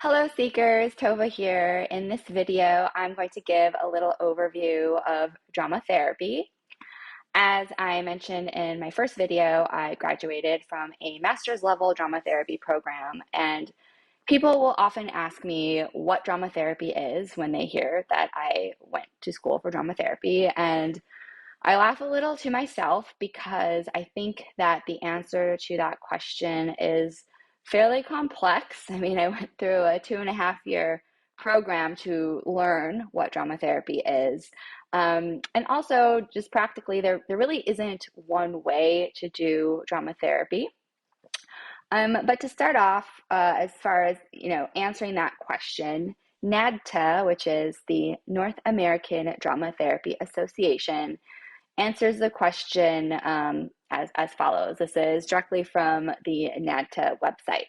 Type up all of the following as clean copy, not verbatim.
Hello Seekers, Tova here. In this video, I'm going to give a little overview of drama therapy. As I mentioned in my first video, I graduated from a master's level drama therapy program, and people will often ask me what drama therapy is when they hear that I went to school for drama therapy. And I laugh a little to myself because I think that the answer to that question is fairly complex. I mean, I went through a 2.5 year program to learn what drama therapy is. And also, just practically, there really isn't one way to do drama therapy. But to start off, as far as answering that question, NADTA, which is the North American Drama Therapy Association, answers the question as follows. This is directly from the NADTA website.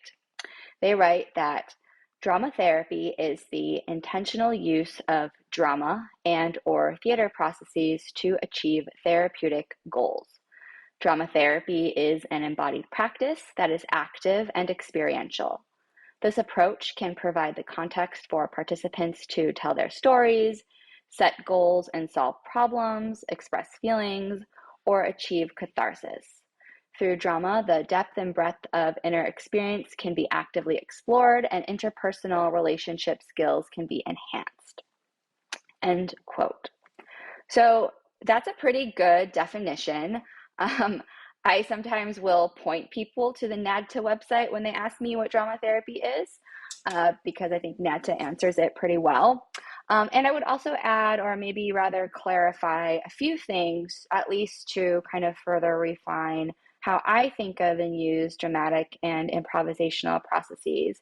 They write that drama therapy is the intentional use of drama and or theater processes to achieve therapeutic goals. Drama therapy is an embodied practice that is active and experiential. This approach can provide the context for participants to tell their stories, set goals and solve problems, express feelings, or achieve catharsis. Through drama, the depth and breadth of inner experience can be actively explored and interpersonal relationship skills can be enhanced. End quote. So that's a pretty good definition. I sometimes will point people to the NADTA website when they ask me what drama therapy is, because I think NADTA answers it pretty well. And I would also add, or maybe rather clarify, a few things, at least to kind of further refine how I think of and use dramatic and improvisational processes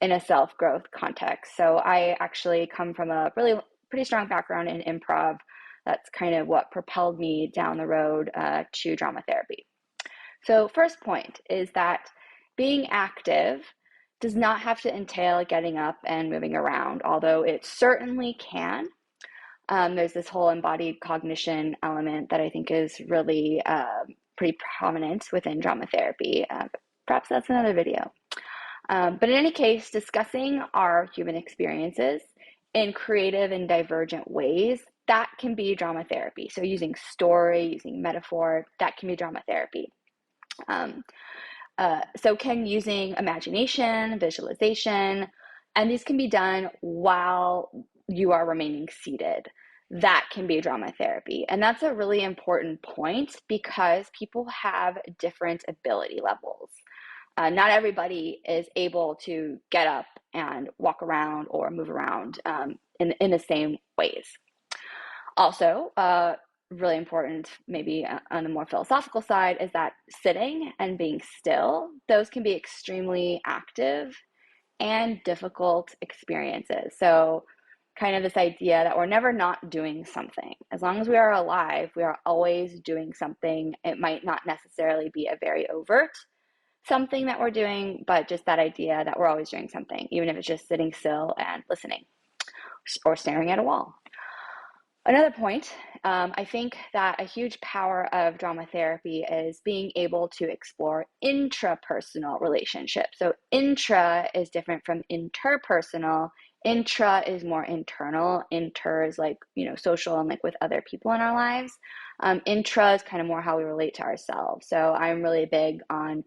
in a self-growth context. So I actually come from a really pretty strong background in improv. That's kind of what propelled me down the road to drama therapy. So first point is that being active does not have to entail getting up and moving around, although it certainly can. There's this whole embodied cognition element that I think is really pretty prominent within drama therapy. Perhaps that's another video. But in any case, discussing our human experiences in creative and divergent ways, that can be drama therapy. So using story, using metaphor, that can be drama therapy. So can using imagination, visualization, and these can be done while you are remaining seated. That can be drama therapy. And that's a really important point because people have different ability levels. Not everybody is able to get up and walk around or move around in the same ways. Also, really important, maybe on the more philosophical side, is that sitting and being still, those can be extremely active and difficult experiences. So kind of this idea that we're never not doing something. As long as we are alive, we are always doing something. It might not necessarily be a very overt something that we're doing, but just that idea that we're always doing something, even if it's just sitting still and listening or staring at a wall. Another point, I think that a huge power of drama therapy is being able to explore intrapersonal relationships. So intra is different from interpersonal. Intra is more internal. Inter is like, social and like with other people in our lives. Intra is kind of more how we relate to ourselves. So I'm really big on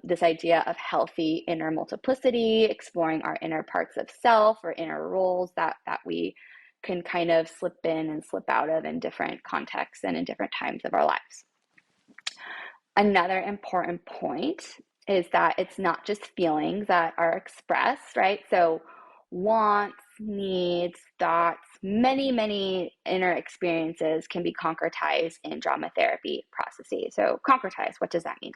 this idea of healthy inner multiplicity, exploring our inner parts of self or inner roles that we can kind of slip in and slip out of in different contexts and in different times of our lives. Another important point is that it's not just feelings that are expressed, right? So wants, needs, thoughts, many inner experiences can be concretized in drama therapy processes. So concretize, what does that mean?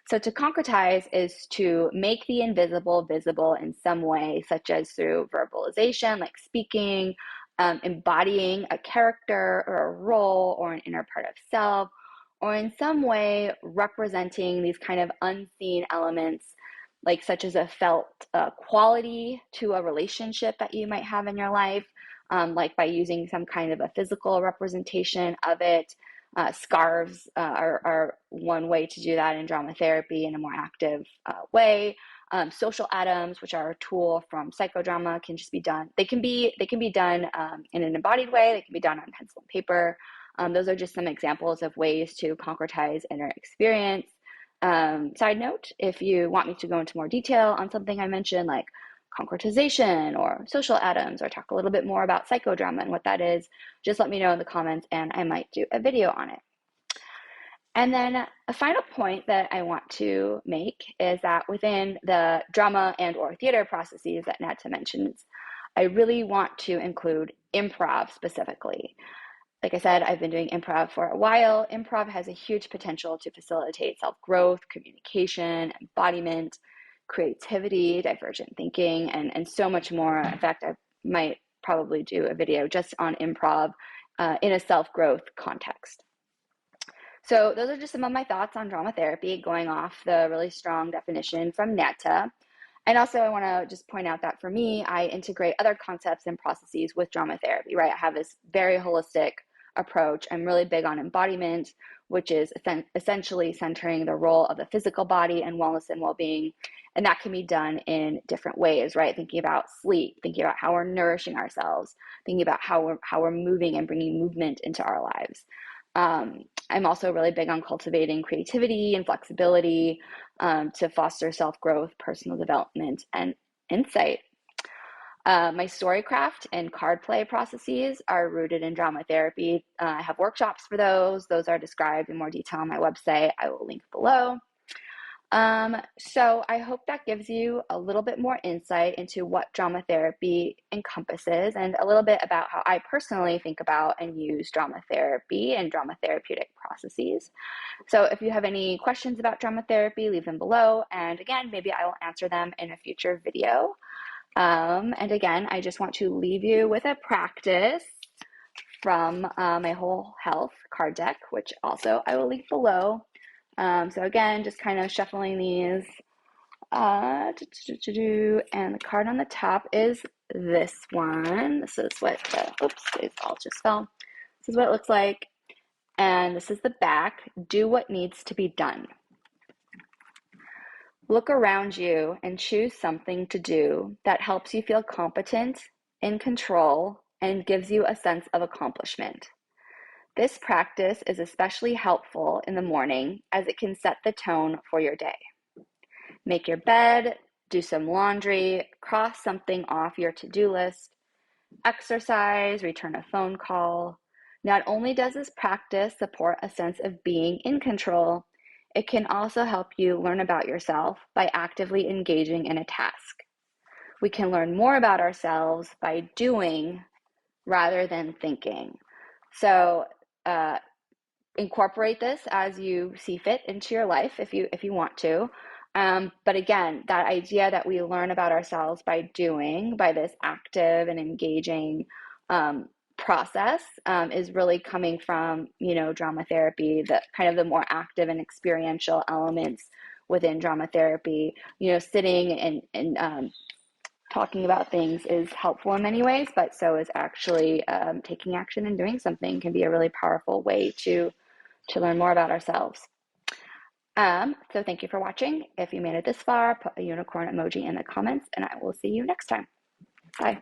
So to concretize is to make the invisible visible in some way, such as through verbalization, like speaking, embodying a character or a role or an inner part of self, or in some way representing these kind of unseen elements, like such as a felt quality to a relationship that you might have in your life, like by using some kind of a physical representation of it. Scarves are one way to do that in drama therapy in a more active way. Social atoms, which are a tool from psychodrama, can just be done. They can be done in an embodied way. They can be done on pencil and paper. Those are just some examples of ways to concretize inner experience. Side note, if you want me to go into more detail on something I mentioned, like concretization or social atoms, or talk a little bit more about psychodrama and what that is, just let me know in the comments and I might do a video on it. And then a final point that I want to make is that within the drama and or theater processes that Netta mentions, I really want to include improv specifically. Like I said, I've been doing improv for a while. Improv has a huge potential to facilitate self-growth, communication, embodiment, creativity, divergent thinking, and so much more. In fact, I might probably do a video just on improv in a self-growth context. So those are just some of my thoughts on drama therapy, going off the really strong definition from Netta. And also I want to just point out that for me, I integrate other concepts and processes with drama therapy, right? I have this very holistic approach. I'm really big on embodiment, which is essentially centering the role of the physical body and wellness and well-being. And that can be done in different ways, right? Thinking about sleep, thinking about how we're nourishing ourselves, thinking about how we're moving and bringing movement into our lives. I'm also really big on cultivating creativity and flexibility to foster self-growth, personal development, and insight. My storycraft and card play processes are rooted in drama therapy. I have workshops for those. Those are described in more detail on my website. I will link below. So I hope that gives you a little bit more insight into what drama therapy encompasses and a little bit about how I personally think about and use drama therapy and drama therapeutic processes. So if you have any questions about drama therapy, leave them below. And again, maybe I will answer them in a future video. And again, I just want to leave you with a practice from my Whole Health card deck, which also I will link below. So again, just kind of shuffling these. And the card on the top is this one. This is what oops, it all just fell. This is what it looks like. And this is the back. Do what needs to be done. Look around you and choose something to do that helps you feel competent, in control, and gives you a sense of accomplishment. This practice is especially helpful in the morning as it can set the tone for your day. Make your bed, do some laundry, cross something off your to-do list, exercise, return a phone call. Not only does this practice support a sense of being in control, it can also help you learn about yourself by actively engaging in a task. We can learn more about ourselves by doing rather than thinking. So incorporate this as you see fit into your life if you want to. But again, that idea that we learn about ourselves by doing, by this active and engaging process is really coming from, drama therapy, the kind of the more active and experiential elements within drama therapy. Sitting and talking about things is helpful in many ways, but so is actually taking action and doing something can be a really powerful way to learn more about ourselves. So thank you for watching. If you made it this far, put a unicorn emoji in the comments and I will see you next time. Bye.